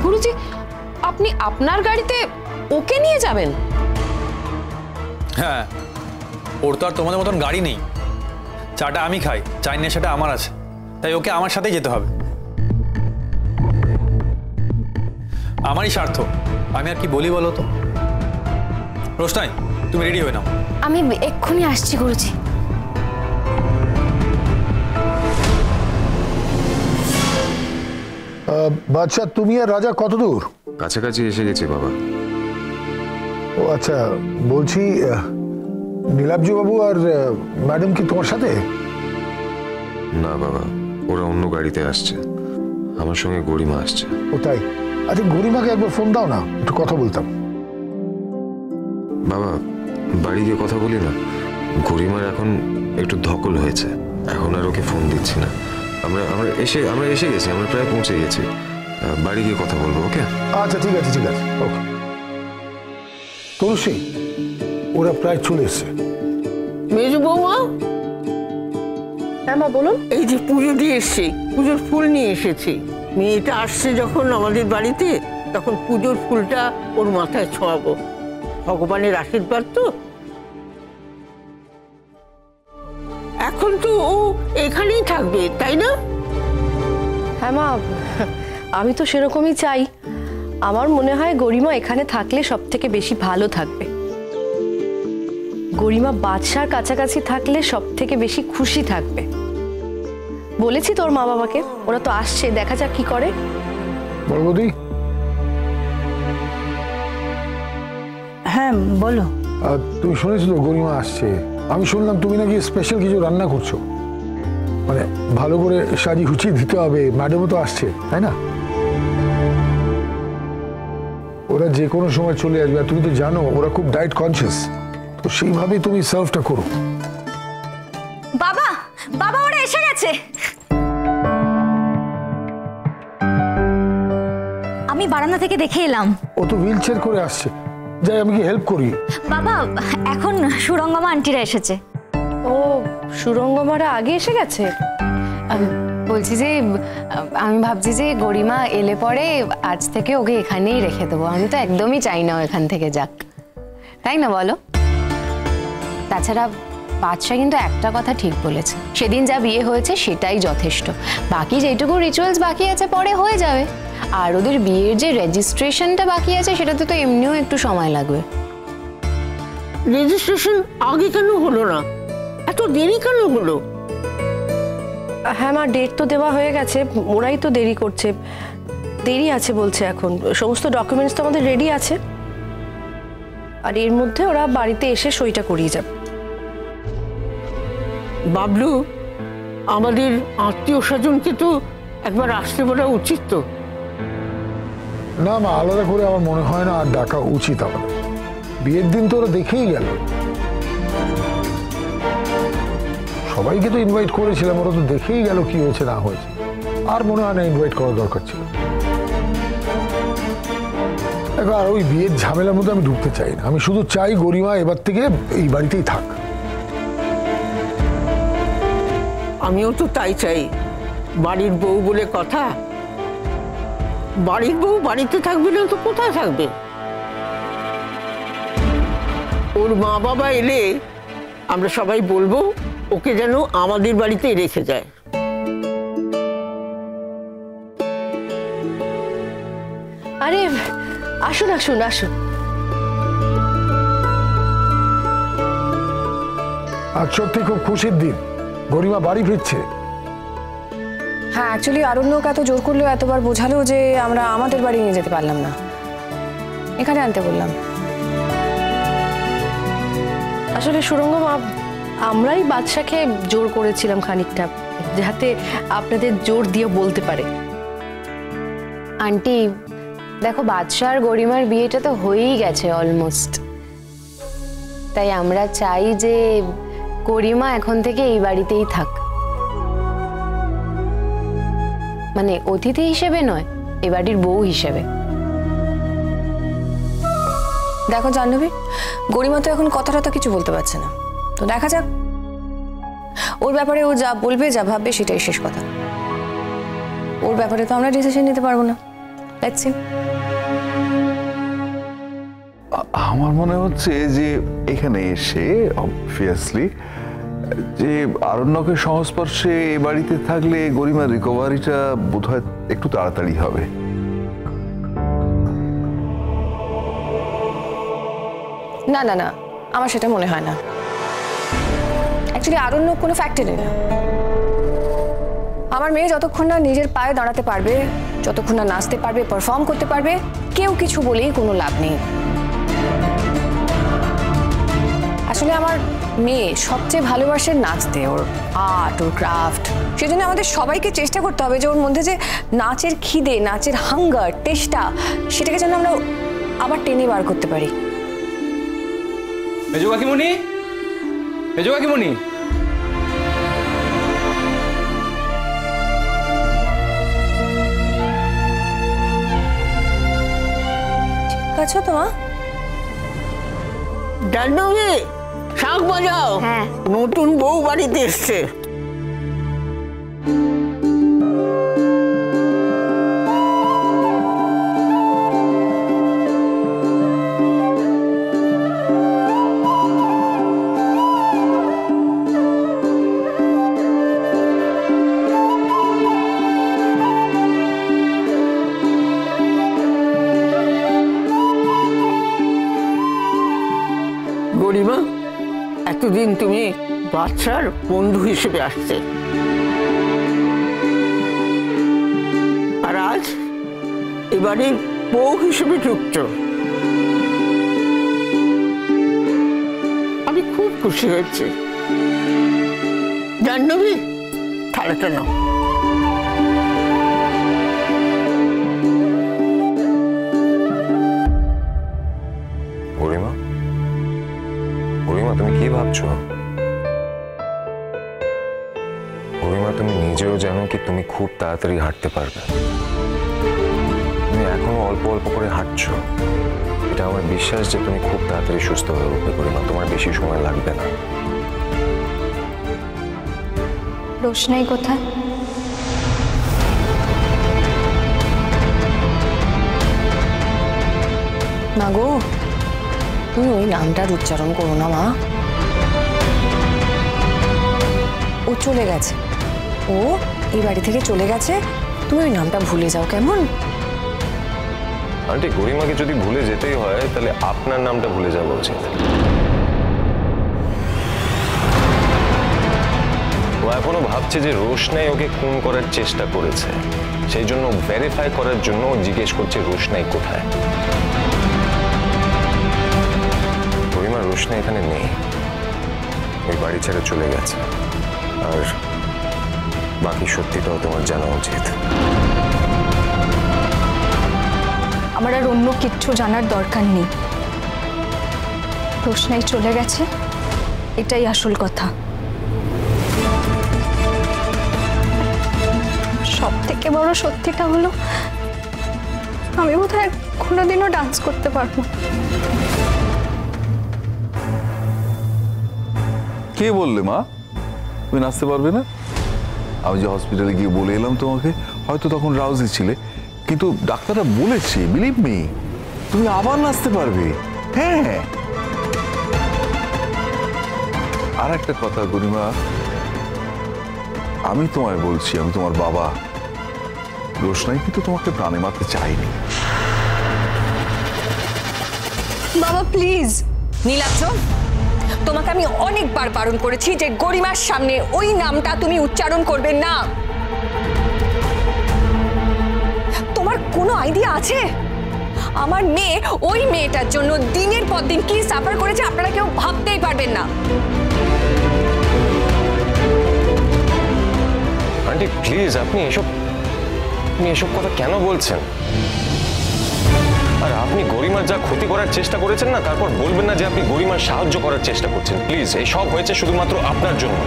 গুরুজি, আপনি আপনার গাড়িতে ওকে নিয়ে যাবেন? হ্যাঁ, ওর তো আর তোমাদের মতন গাড়ি নেই। চাটা আমি খাই, চাই নেশাটা আমার আছে, তাই ওকে আমার সাথেই যেতে হবে। আমারই স্বার্থ, আমি আর কি বলি বলো তো। রোশনাই, তুমি রেডি হয়ে নাও। আমি এক্ষুনি আসছি গুরুজি। বাদশা, তুমি আর রাজা কত দূর? কাছাকাছি এসে গেছি বাবা। ও আচ্ছা, বলছি নীলাব্জ বাবু আর ম্যাডাম কি তোমার সাথে? না বাবা, ওরা অন্য গাড়িতে আসছে, আমার সঙ্গে গরিমা আসছে। ও তাই? আচ্ছা, গরিমাকে একবার ফোন দাও না, একটু কথা বলতাম। বাবা, বাড়ি গিয়ে কথা বলি না। গরিমার এখন একটু ধকল হয়েছে, এখন আর ওকে ফোন দিচ্ছি না। আমরা এসে গেছি, আমরা প্রায় পৌঁছে গেছি। বাড়ি গিয়ে কথা বলবো, ওকে? আচ্ছা ঠিক আছে, ঠিক আছে, ওকে। তুলসী, ওরা প্রায় চলে এসছে। মেজো বৌমা, হ্যাঁ মা বলুন। এই যে পুজো দিয়ে এসছি, পুজোর ফুল নিয়ে এসেছি। মেয়েটা আসছে যখন আমাদের বাড়িতে, তখন পুজোর ফুলটা ওর মাথায় ছোঁয়াবো। ভগবানের আশীর্বাদ তো। এখন তো ও এখানেই থাকবে, তাই না? হ্যাঁ মা, আমি তো সেরকমই চাই। আমার মনে হয় গরিমা এখানে থাকলে সব থেকে বেশি ভালো থাকবে। গরিমা বাদশার কাছাকাছি থাকলে সব থেকে বেশি খুশি থাকবে। বলেছি তোর মা বাবাকে, ওরা তো আসছে, দেখা যাক কি করে। বড় বৌদি। হ্যাঁ বলো। তুমি শুনেছো তো গরিমা আসছে? আমি শুনলাম তুমি নাকি স্পেশাল কিছু রান্না করছো, মানে ভালো করে সাজি গুছিয়ে দিতে হবে। ম্যাডামও তো আসছে, তাই না? ওরা যে কোনো সময় চলে আসবে, আর তুমি তো জানো ওরা খুব ডায়েট কনসিয়াস, তো সেইভাবেই তুমি সার্ভটা করো। বাবা, বাবা ওরা এসে গেছে। আমি বারান্দা থেকে দেখে এলাম। ও তো হুইল চেয়ার করে আসছে, যাই আমি কি হেল্প করি? বাবা, এখন সুরঙ্গমা আন্টিরা এসেছে। ও, সুরঙ্গমারা আগে এসে গেছে? বলছি যে আমি ভাবছি যে গরিমা এলে পরে আজ থেকে ওকে এখানেই রেখে দেবো। আমি তো একদমই চাই না এখান থেকে যাক, তাই না বলো? তাছাড়া বাদশা কিন্তু একটা কথা ঠিক বলেছে, সেদিন যা বিয়ে হয়েছে সেটাই যথেষ্ট। বাকি যেটুকু রিচুয়ালস বাকি আছে পরে হয়ে যাবে। আর ওদের বিয়ের যে রেজিস্ট্রেশনটা বাকি আছে সেটাতে তো এমনিও একটু সময় লাগবে। রেজিস্ট্রেশন আগে কেন হলো না? এত দেরি কেন হলো? হ্যাঁ মা, ডেট তো দেওয়া হয়ে গেছে, ওরাই তো দেরি করছে। দেরি আছে বলছে, এখন সমস্ত ডকুমেন্টস তো আমাদের রেডি আছে, আর এর মধ্যে ওরা বাড়িতে এসে সইটা করিয়ে যাবে। বাবলু, আমাদের আত্মীয় স্বজনকে তো একবার আসতে বলা উচিত তো। না মা, আলাদা করে আমার মনে হয় না আর ডাকা উচিত আমাদের। বিয়ের দিন তো ওরা দেখেই গেল, সবাইকে তো ইনভাইট করেছিলাম, ওরা তো দেখেই গেল কি হয়েছে না হয়েছে। আর মনে হয় না ইনভাইট করার দরকার ছিল। দেখো, আর ওই বিয়ের ঝামেলার মধ্যে আমি ঢুকতে চাই না। আমি শুধু চাই গরিমা এবার থেকে এই বাড়িতেই থাক। আমিও তো তাই চাই। বাড়ির বউ বলে কথা, বাড়ির বউ বাড়িতে থাকবে না তো কোথায় থাকবে? ওর মা বাবা এলে আমরা সবাই বলবো ওকে যেন আমাদের বাড়িতেই রেখে যায়। আরে আসুন আসুন আসুন। আজ সত্যি খুব খুশির দিন, গরিমা বাড়ি ফিরছে। হ্যাঁ, অ্যাকচুয়ালি আরণ্যক এত জোর করলেও, এতবার বোঝালো যে আমরা আমাদের বাড়ি নিয়ে যেতে পারলাম না, এখানে আনতে বললাম। আসলে সুরঙ্গমা, আমরাই বাদশাকে জোর করেছিলাম খানিকটা, যাতে আপনাদের জোর দিয়ে বলতে পারে। আন্টি দেখো, বাদশা আর গরিমার বিয়েটা তো হয়েই গেছে অলমোস্ট, তাই আমরা চাই যে গরিমা এখন থেকে এই বাড়িতেই থাক। মানে অতিথি হিসেবে নয়, এ বাড়ির বউ হিসেবে। দেখো জাহ্নবী, গরিমা তো এখন কথাটা তো কিছু বলতে পারছে না, তো দেখা যাক। ওর ব্যাপারে ও যা বলবে, যা ভাববে সেটাই শেষ কথা। ওর ব্যাপারে তো আমরা ডিসিশন নিতে পারবো না। Let's see. আমার মনে হচ্ছে যে এখানে এসে অবভিয়াসলি যে আরণ্যকের সংস্পর্শে এ বাড়িতে থাকলে গরিমার রিকভারিটা বোধহয় একটু তাড়াতাড়ি হবে। না না না, আমার সেটা মনে হয় না। অ্যাকচুয়ালি আরণ্য কোনো ফ্যাক্টরি না। আমার মেয়ে যতক্ষণ না নিজের পায়ে দাঁড়াতে পারবে, যতক্ষণ না নাচতে পারবে, পারফর্ম করতে পারবে, কেউ কিছু বলেই কোনো লাভ নেই। আসলে আমার মেয়ে সবচেয়ে ভালোবাসে নাচতে, ওর আর্ট, ওর ক্রাফট। সেজন্য আমাদের সবাইকে চেষ্টা করতে হবে যে ওর মধ্যে যে নাচের খিদে, নাচের হাঙ্গার, টেস্টটা, সেটাকে যেন আমরা আবার টেনে বার করতে পারি। মেজো কাকিমণি, মেজো কাকিমণি, ঠিক আছে তো মা? জাহ্নবী, শাঁখ বাজাও। হ্যাঁ। নতুন বউ বাড়িতে এসছে। গরিমা, এতদিন তুমি বাচ্চার বন্ধু হিসেবে আসছে, আর আজ এবারে বউ হিসেবে ঢুকছ। আমি খুব খুশি হয়েছি। জাহ্নবী, থালাটা নাও। গরিমা, গরিমা তুমি কি ভাবছো? গরিমা তুমি নিজেও জানো কি তুমি খুব তাড়াতাড়ি হাঁটতে পারবে। তুমি এখনো অল্প অল্প করে হাঁটছো। এটা আমার বিশ্বাস যে তুমি খুব তাড়াতাড়ি সুস্থ হয়ে উঠবে গরিমা, তোমার বেশি সময় লাগবে না। রোশনাই কোথায়? না গো, তুমি ওই নামটার উচ্চারণ করো না মা। ও চলে গেছে, ও এই বাড়ি থেকে চলে গেছে। তুমি ওই নামটা ভুলে যাও কেমন? আন্টি, গরিমাকে যদি ভুলে যেতেই হয় তাহলে আপনার নামটা ভুলে যাওয়া উচিত। ও এখনো ভাবছে যে রোশনাই ওকে খুন করার চেষ্টা করেছে, সেই জন্য ভেরিফাই করার জন্য জিজ্ঞেস করছে রোশনাই কোথায়। গরিমা, রোশনাই এখানে নেই, ওই বাড়ি ছেড়ে চলে গেছে। আর বাকি সত্যিটাও তোমার জানা উচিত। আমার আর অন্য কিচ্ছু জানার দরকার নেই। রোশনাই চলে গেছে, এটাই আসল কথা। সব থেকে বড় সত্যিটা হলো, আমি বোধহয় কোনোদিনও ডান্স করতে পারবো। কে বললে মা তুমি নাচতে পারবে না? আমি যে হসপিটালে গিয়ে বলে এলাম তোমাকে, হয়তো তখন রাউজি ছিলে, কিন্তু ডাক্তাররা বলেছে, বিলিভ মি, তুমি আবার নাচতে পারবে। হ্যাঁ। আর একটা কথা গরিমা, আমি তোমায় বলছি, আমি তোমার বাবা। রোশনাই কিন্তু তোমাকে প্রাণে মারতে চাইনি। বাবা প্লিজ। নীলাদ্র, তোমাকে আমি অনেকবার বারণ করেছি যে গরিমার সামনে ওই নামটা তুমি উচ্চারণ করবে না। তোমার কোনো আইডিয়া আছে আমার মেয়ে ওই মেয়েটার জন্য দিনের পর দিন কি সাফার করেছে? আপনারা কেউ ভাবতেই পারবেন না। আন্টি প্লিজ, আপনি এসব কথা কেন বলছেন? আর আপনি গরিমার যা ক্ষতি করার চেষ্টা করেছেন না, তারপর বলবেন না যে আপনি গরিমার সাহায্য করার চেষ্টা করছেন। প্লিজ, এই সব হয়েছে শুধুমাত্র আপনার জন্য।